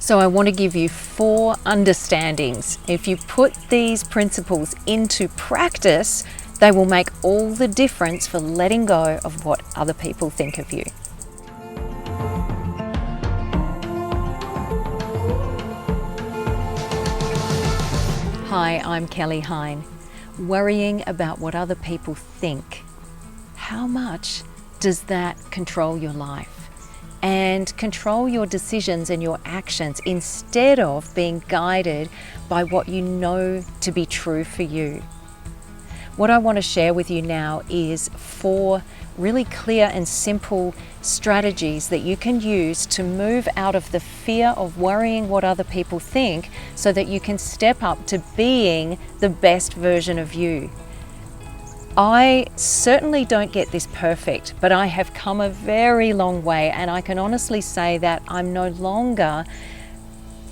So I want to give you 4 understandings. If you put these principles into practice, they will make all the difference for letting go of what other people think of you. Hi, I'm Kelly Hine. Worrying about what other people think. How much does that control your life? And control your decisions and your actions instead of being guided by what you know to be true for you. What I want to share with you now is 4 really clear and simple strategies that you can use to move out of the fear of worrying what other people think so that you can step up to being the best version of you. I certainly don't get this perfect, but I have come a very long way, and I can honestly say that I'm no longer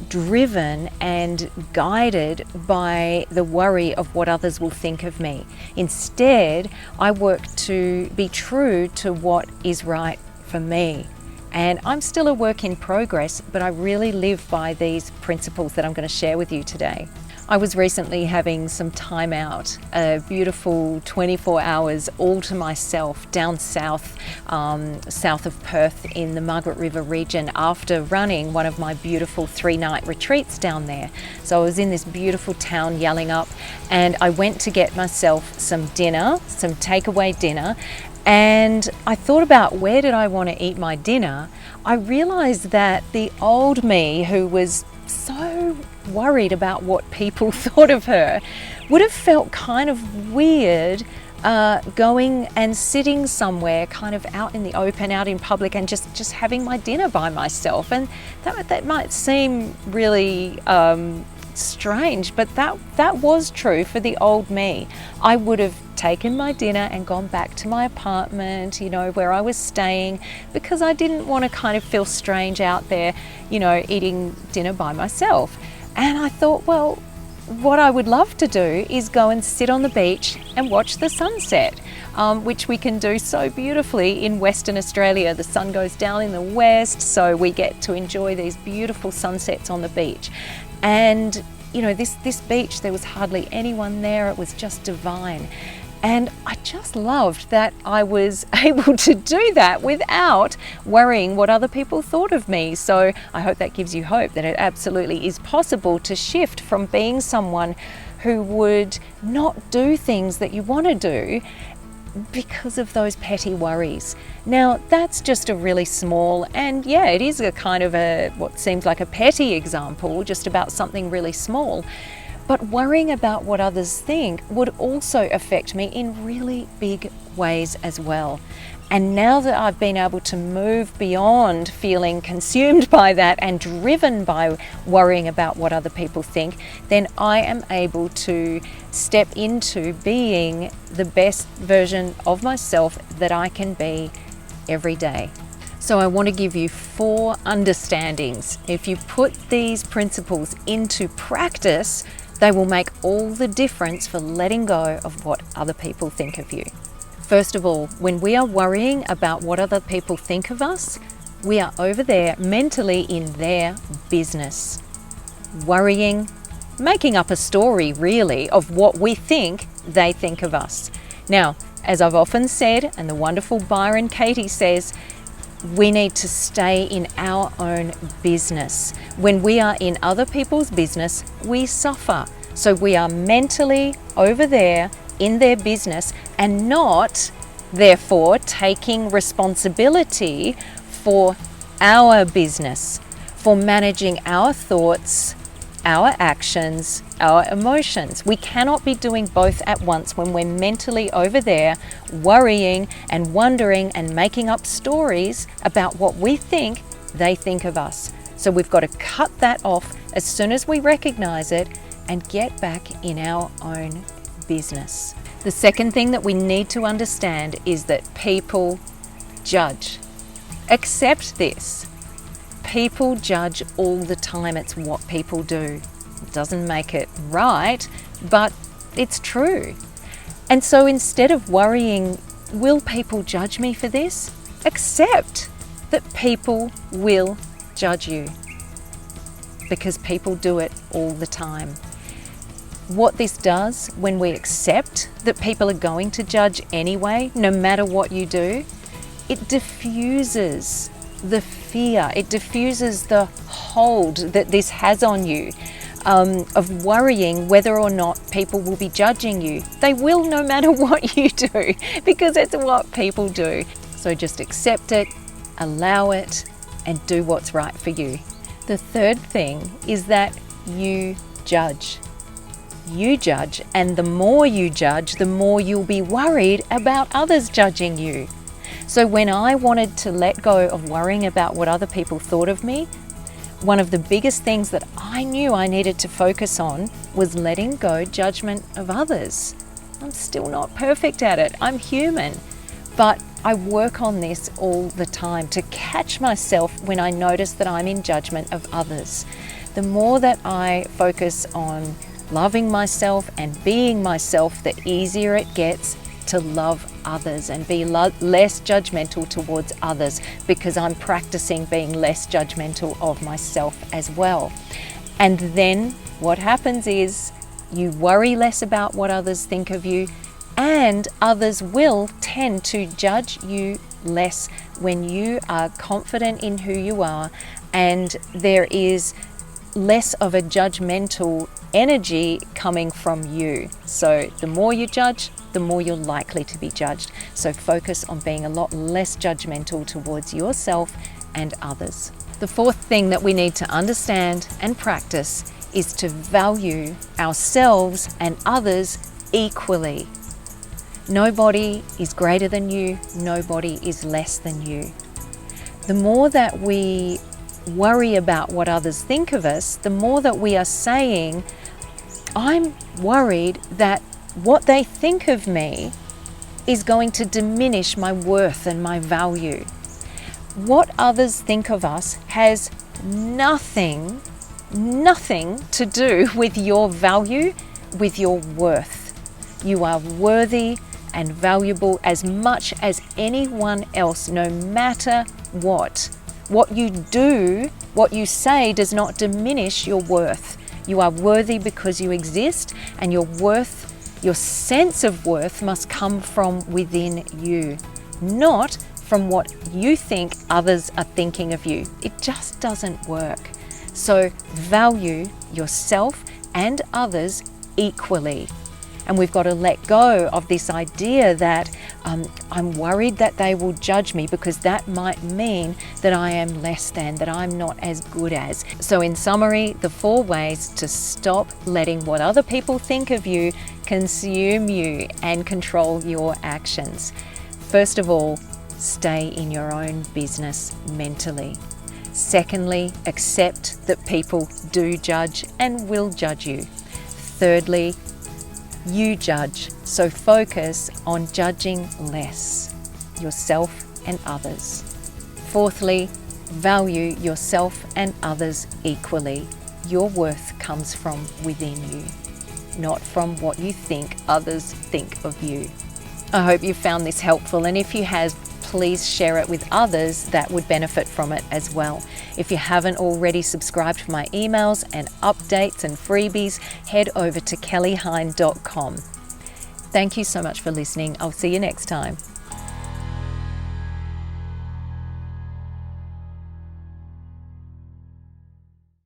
driven and guided by the worry of what others will think of me. Instead, I work to be true to what is right for me. And I'm still a work in progress, but I really live by these principles that I'm going to share with you today. I was recently having some time out, a beautiful 24 hours all to myself down south, south of Perth in the Margaret River region after running one of my beautiful 3-night retreats down there. So I was in this beautiful town Yallingup, and I went to get myself some dinner, some takeaway dinner, and I thought about where did I want to eat my dinner. I realized that the old me, who was so worried about what people thought of her, would have felt kind of weird going and sitting somewhere kind of out in the open, out in public, and just having my dinner by myself. And that might seem really strange, but that was true for the old me. I would have taken my dinner and gone back to my apartment, where I was staying, because I didn't want to kind of feel strange out there, eating dinner by myself. And I thought, well, what I would love to do is go and sit on the beach and watch the sunset, which we can do so beautifully in Western Australia. The sun goes down in the west, so we get to enjoy these beautiful sunsets on the beach. And this beach, there was hardly anyone there. It was just divine. And I just loved that I was able to do that without worrying what other people thought of me. So I hope that gives you hope that it absolutely is possible to shift from being someone who would not do things that you want to do because of those petty worries. Now, that's just a really small, and yeah, it is a kind of what seems like a petty example, just about something really small. But worrying about what others think would also affect me in really big ways as well. And now that I've been able to move beyond feeling consumed by that and driven by worrying about what other people think, then I am able to step into being the best version of myself that I can be every day. So I want to give you 4 understandings. If you put these principles into practice, they will make all the difference for letting go of what other people think of you. First of all, when we are worrying about what other people think of us, we are over there mentally in their business. Worrying, making up a story really of what we think they think of us. Now, as I've often said, and the wonderful Byron Katie says, we need to stay in our own business. When we are in other people's business, we suffer. So we are mentally over there in their business and not, therefore, taking responsibility for our business, for managing our thoughts, our actions, our emotions. We cannot be doing both at once when we're mentally over there worrying and wondering and making up stories about what we think they think of us. So we've got to cut that off as soon as we recognize it and get back in our own business. The second thing that we need to understand is that people judge. Accept this. People judge all the time. It's what people do. It doesn't make it right, but it's true. And so instead of worrying, will people judge me for this? Accept that people will judge you. because people do it all the time. What this does when we accept that people are going to judge anyway, no matter what you do, it diffuses the fear, it diffuses the hold that this has on you, of worrying whether or not people will be judging you. They will, no matter what you do, because it's what people do. So just accept it, allow it, and do what's right for you. The third thing is that you judge. You judge, and the more you judge, the more you'll be worried about others judging you. So when I wanted to let go of worrying about what other people thought of me, one of the biggest things that I knew I needed to focus on was letting go judgment of others. I'm still not perfect at it. I'm human. But I work on this all the time to catch myself when I notice that I'm in judgment of others. The more that I focus on loving myself and being myself, the easier it gets to love others and be less judgmental towards others, because I'm practicing being less judgmental of myself as well. And then what happens is you worry less about what others think of you, and others will tend to judge you less when you are confident in who you are and there is less of a judgmental energy coming from you. So the more you judge, the more you're likely to be judged. So focus on being a lot less judgmental towards yourself and others. The fourth thing that we need to understand and practice is to value ourselves and others equally. Nobody is greater than you, nobody is less than you. The more that we worry about what others think of us, the more that we are saying, I'm worried that what they think of me is going to diminish my worth and my value. What others think of us has nothing to do with your value, with your worth. You are worthy and valuable as much as anyone else, no matter what. What you do, what you say does not diminish your worth. You are worthy because you exist, and your worth, your sense of worth must come from within you, not from what you think others are thinking of you. It just doesn't work. So value yourself and others equally. And we've got to let go of this idea that I'm worried that they will judge me, because that might mean that I am less than, that I'm not as good as. So in summary, the 4 ways to stop letting what other people think of you consume you and control your actions. First of all, stay in your own business mentally. Secondly, accept that people do judge and will judge you. Thirdly, you judge, so focus on judging less, yourself and others. Fourthly, value yourself and others equally. Your worth comes from within you, not from what you think others think of you. I hope you found this helpful, and if you have, please share it with others that would benefit from it as well. If you haven't already subscribed for my emails and updates and freebies, head over to kellyhine.com. Thank you so much for listening. I'll see you next time.